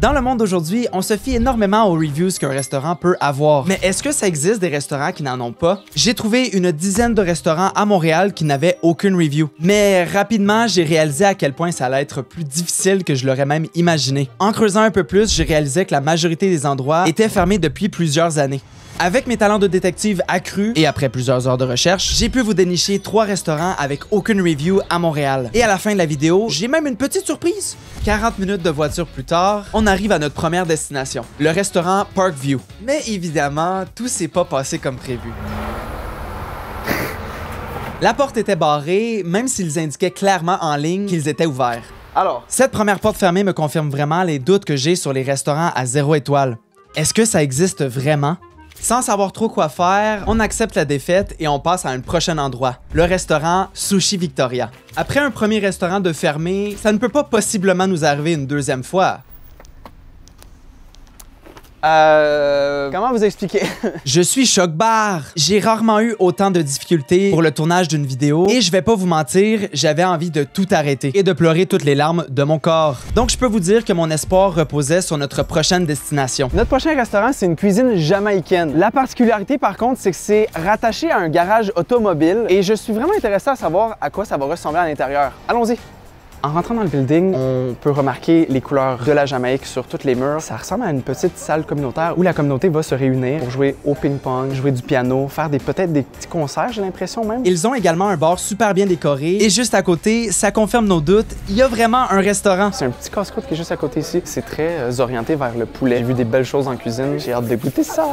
Dans le monde d'aujourd'hui, on se fie énormément aux reviews qu'un restaurant peut avoir. Mais est-ce que ça existe des restaurants qui n'en ont pas? J'ai trouvé une dizaine de restaurants à Montréal qui n'avaient aucune review. Mais rapidement, j'ai réalisé à quel point ça allait être plus difficile que je l'aurais même imaginé. En creusant un peu plus, j'ai réalisé que la majorité des endroits étaient fermés depuis plusieurs années. Avec mes talents de détective accrus et après plusieurs heures de recherche, j'ai pu vous dénicher 3 restaurants avec aucune review à Montréal. Et à la fin de la vidéo, j'ai même une petite surprise. 40 minutes de voiture plus tard, on arrive à notre première destination, le restaurant Parkview. Mais évidemment, tout s'est pas passé comme prévu. La porte était barrée, même s'ils indiquaient clairement en ligne qu'ils étaient ouverts. Alors, cette première porte fermée me confirme vraiment les doutes que j'ai sur les restaurants à 0 étoile. Est-ce que ça existe vraiment? Sans savoir trop quoi faire, on accepte la défaite et on passe à un prochain endroit, le restaurant Sushi Victoria. Après un premier restaurant de fermé, ça ne peut pas possiblement nous arriver une deuxième fois. Comment vous expliquer? Je suis choc-barre. J'ai rarement eu autant de difficultés pour le tournage d'une vidéo et je vais pas vous mentir, j'avais envie de tout arrêter et de pleurer toutes les larmes de mon corps. Donc je peux vous dire que mon espoir reposait sur notre prochaine destination. Notre prochain restaurant, c'est une cuisine jamaïcaine. La particularité par contre, c'est que c'est rattaché à un garage automobile et je suis vraiment intéressé à savoir à quoi ça va ressembler à l'intérieur. Allons-y! En rentrant dans le building, on peut remarquer les couleurs de la Jamaïque sur tous les murs. Ça ressemble à une petite salle communautaire où la communauté va se réunir pour jouer au ping-pong, jouer du piano, faire peut-être des petits concerts, j'ai l'impression même. Ils ont également un bar super bien décoré et juste à côté, ça confirme nos doutes, il y a vraiment un restaurant. C'est un petit casse-croûte qui est juste à côté ici. C'est très orienté vers le poulet. J'ai vu des belles choses en cuisine, j'ai hâte de goûter ça.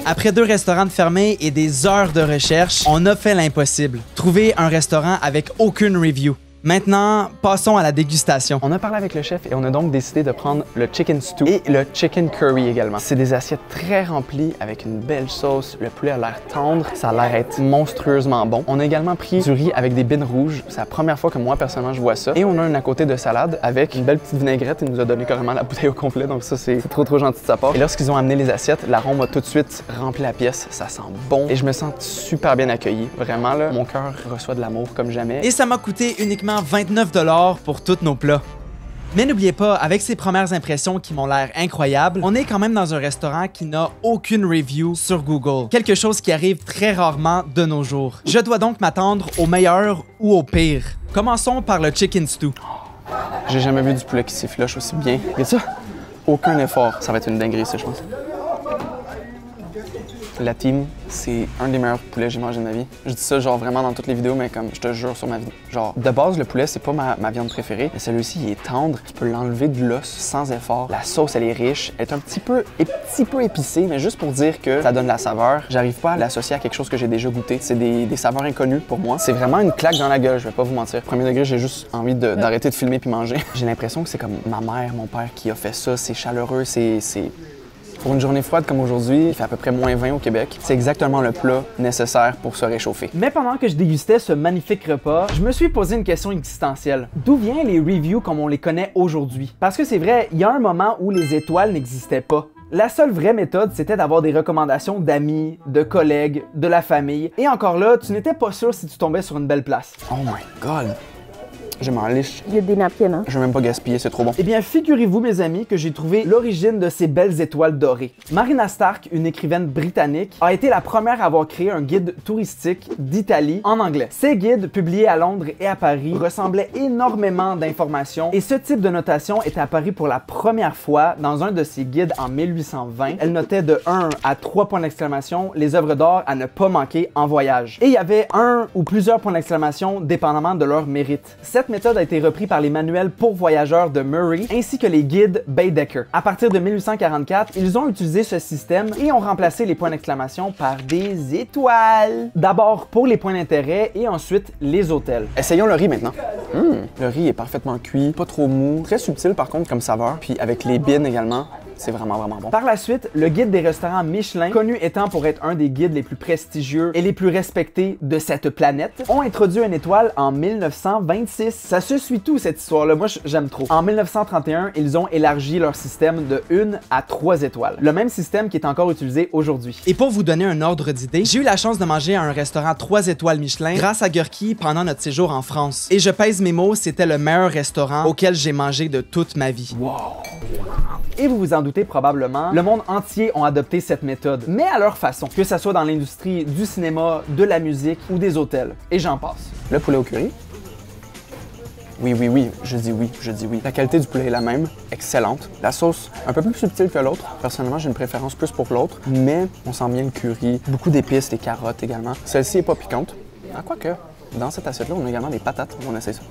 Après 2 restaurants de fermés et des heures de recherche, on a fait l'impossible. Trouver un restaurant avec aucune review. Maintenant, passons à la dégustation. On a parlé avec le chef et on a donc décidé de prendre le chicken stew et le chicken curry également. C'est des assiettes très remplies avec une belle sauce. Le poulet a l'air tendre, ça a l'air être monstrueusement bon. On a également pris du riz avec des bines rouges. C'est la première fois que moi, personnellement, je vois ça. Et on a un à côté de salade avec une belle petite vinaigrette. Il nous a donné carrément la bouteille au complet, donc ça, c'est trop gentil de sa part. Et lorsqu'ils ont amené les assiettes, l'arôme a tout de suite rempli la pièce. Ça sent bon et je me sens super bien accueilli. Vraiment, là, mon cœur reçoit de l'amour comme jamais. Et ça m'a coûté uniquement 29 $ pour tous nos plats. Mais n'oubliez pas, avec ces premières impressions qui m'ont l'air incroyables, on est quand même dans un restaurant qui n'a aucune review sur Google. Quelque chose qui arrive très rarement de nos jours. Je dois donc m'attendre au meilleur ou au pire. Commençons par le chicken stew. J'ai jamais vu du poulet qui s'effiloche aussi bien. Regarde ça, aucun effort. Ça va être une dinguerie, ça, je pense. La team, c'est un des meilleurs poulets que j'ai mangé de ma vie. Je dis ça genre vraiment dans toutes les vidéos, mais comme je te jure sur ma vie. Genre, de base, le poulet, c'est pas ma viande préférée, mais celui-ci, il est tendre. Tu peux l'enlever de l'os sans effort. La sauce, elle est riche. Elle est un petit peu épicée, mais juste pour dire que ça donne la saveur. J'arrive pas à l'associer à quelque chose que j'ai déjà goûté. C'est des saveurs inconnues pour moi. C'est vraiment une claque dans la gueule, je vais pas vous mentir. Premier degré, j'ai juste envie d'arrêter de filmer puis manger. J'ai l'impression que c'est comme ma mère, mon père qui a fait ça. C'est chaleureux, c'est... Pour une journée froide comme aujourd'hui, il fait à peu près -20 au Québec. C'est exactement le plat nécessaire pour se réchauffer. Mais pendant que je dégustais ce magnifique repas, je me suis posé une question existentielle. D'où viennent les reviews comme on les connaît aujourd'hui? Parce que c'est vrai, il y a un moment où les étoiles n'existaient pas. La seule vraie méthode, c'était d'avoir des recommandations d'amis, de collègues, de la famille. Et encore là, tu n'étais pas sûr si tu tombais sur une belle place. Oh my God! Je m'en liche. Il y a des napkins, hein? Je vais même pas gaspiller, c'est trop bon. Eh bien, figurez-vous, mes amis, que j'ai trouvé l'origine de ces belles étoiles dorées. Marina Stark, une écrivaine britannique, a été la première à avoir créé un guide touristique d'Italie en anglais. Ces guides, publiés à Londres et à Paris, ressemblaient énormément d'informations et ce type de notation est apparu pour la première fois dans un de ses guides en 1820. Elle notait de 1 à 3 points d'exclamation les œuvres d'art à ne pas manquer en voyage. Et il y avait un ou plusieurs points d'exclamation dépendamment de leur mérite. Cette méthode a été reprise par les manuels pour voyageurs de Murray ainsi que les guides Baedeker. À partir de 1844, ils ont utilisé ce système et ont remplacé les points d'exclamation par des étoiles. D'abord pour les points d'intérêt et ensuite les hôtels. Essayons le riz maintenant. Le riz est parfaitement cuit, pas trop mou, très subtil par contre comme saveur. Puis avec les bines également, c'est vraiment, vraiment bon. Par la suite, le guide des restaurants Michelin, connu étant pour être un des guides les plus prestigieux et les plus respectés de cette planète, ont introduit une étoile en 1926. Ça se suit tout, cette histoire-là. Moi, j'aime trop. En 1931, ils ont élargi leur système de 1 à 3 étoiles. Le même système qui est encore utilisé aujourd'hui. Et pour vous donner un ordre d'idée, j'ai eu la chance de manger à un restaurant 3 étoiles Michelin grâce à Gurki pendant notre séjour en France. Et je pèse mes mots, c'était le meilleur restaurant auquel j'ai mangé de toute ma vie. Wow! Et vous vous en doutez probablement, le monde entier ont adopté cette méthode, mais à leur façon, que ce soit dans l'industrie du cinéma, de la musique ou des hôtels. Et j'en passe. Le poulet au curry. Oui, je dis oui. La qualité du poulet est la même, excellente. La sauce, un peu plus subtile que l'autre. Personnellement, j'ai une préférence plus pour l'autre, mais on sent bien le curry, beaucoup d'épices, des carottes également. Celle-ci est pas piquante. Ah, quoique, dans cette assiette-là, on a également des patates. On essaie ça.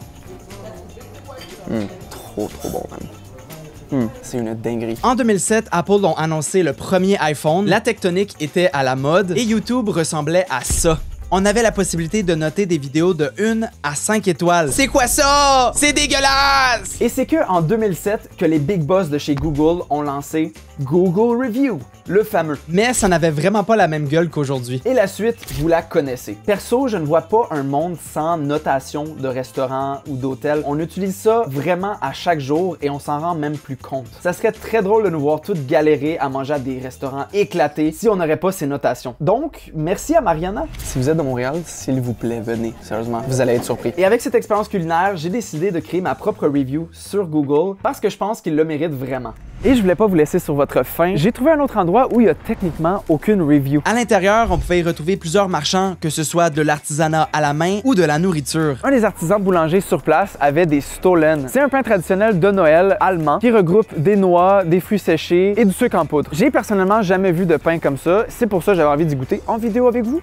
Trop bon, même. C'est une dinguerie. En 2007, Apple ont annoncé le premier iPhone, la tectonique était à la mode et YouTube ressemblait à ça. On avait la possibilité de noter des vidéos de 1 à 5 étoiles. C'est quoi ça? C'est dégueulasse! Et c'est que en 2007 que les big boss de chez Google ont lancé Google Review, le fameux. Mais ça n'avait vraiment pas la même gueule qu'aujourd'hui. Et la suite, vous la connaissez. Perso, je ne vois pas un monde sans notation de restaurants ou d'hôtels. On utilise ça vraiment à chaque jour et on s'en rend même plus compte. Ça serait très drôle de nous voir toutes galérer à manger à des restaurants éclatés si on n'aurait pas ces notations. Donc, merci à Mariana. Si vous êtes de Montréal, s'il vous plaît, venez. Sérieusement, vous allez être surpris. Et avec cette expérience culinaire, j'ai décidé de créer ma propre review sur Google parce que je pense qu'il le mérite vraiment. Et je voulais pas vous laisser sur votre faim. J'ai trouvé un autre endroit où il y a techniquement aucune review. À l'intérieur, on pouvait y retrouver plusieurs marchands, que ce soit de l'artisanat à la main ou de la nourriture. Un des artisans boulangers sur place avait des Stollen. C'est un pain traditionnel de Noël allemand qui regroupe des noix, des fruits séchés et du sucre en poudre. J'ai personnellement jamais vu de pain comme ça. C'est pour ça que j'avais envie d'y goûter en vidéo avec vous.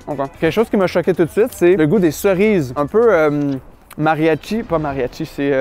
Okay. Quelque chose qui m'a choqué tout de suite, c'est le goût des cerises. Un peu mariachi, pas mariachi, c'est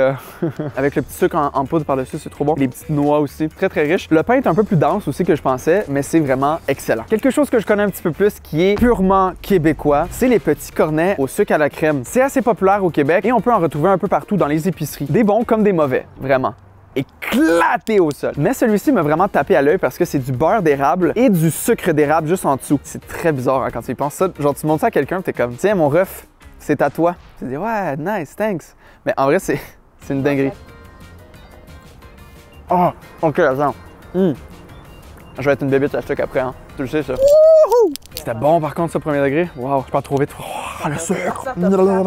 avec le petit sucre en poudre par-dessus, c'est trop bon. Les petites noix aussi, très riche. Le pain est un peu plus dense aussi que je pensais, mais c'est vraiment excellent. Quelque chose que je connais un petit peu plus qui est purement québécois, c'est les petits cornets au sucre à la crème. C'est assez populaire au Québec et on peut en retrouver un peu partout dans les épiceries. Des bons comme des mauvais, vraiment. Éclaté au sol. Mais celui-ci m'a vraiment tapé à l'œil parce que c'est du beurre d'érable et du sucre d'érable juste en dessous. C'est très bizarre hein, quand tu y penses ça. Genre, tu montres ça à quelqu'un, t'es comme, tiens, mon ref, c'est à toi. Tu te dis, ouais, nice, thanks. Mais en vrai, c'est une dinguerie. Oh, ok, attends. Je vais être une bébête à stock après, hein. Tu le sais, ça. C'était bon, par contre, ça, premier degré. Wow, je pars trop vite. Oh, le sucre!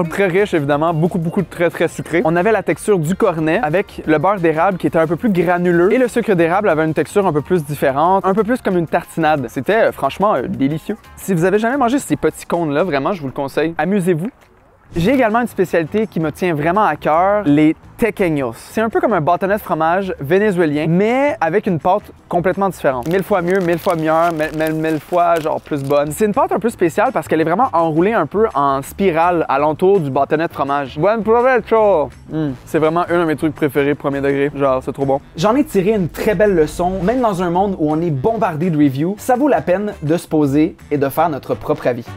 Très riche, évidemment. Beaucoup de très sucré. On avait la texture du cornet avec le beurre d'érable qui était un peu plus granuleux et le sucre d'érable avait une texture un peu plus différente, un peu plus comme une tartinade. C'était franchement délicieux. Si vous avez jamais mangé ces petits cônes-là, vraiment, je vous le conseille. Amusez-vous. J'ai également une spécialité qui me tient vraiment à cœur, les tequeños. C'est un peu comme un bâtonnet de fromage vénézuélien, mais avec une pâte complètement différente. 1000 fois mieux, 1000 fois meilleure, 1000 fois genre plus bonne. C'est une pâte un peu spéciale parce qu'elle est vraiment enroulée un peu en spirale alentour du bâtonnet de fromage. Buen provecho! C'est vraiment un de mes trucs préférés, premier degré. Genre, c'est trop bon. J'en ai tiré une très belle leçon. Même dans un monde où on est bombardé de reviews, ça vaut la peine de se poser et de faire notre propre avis.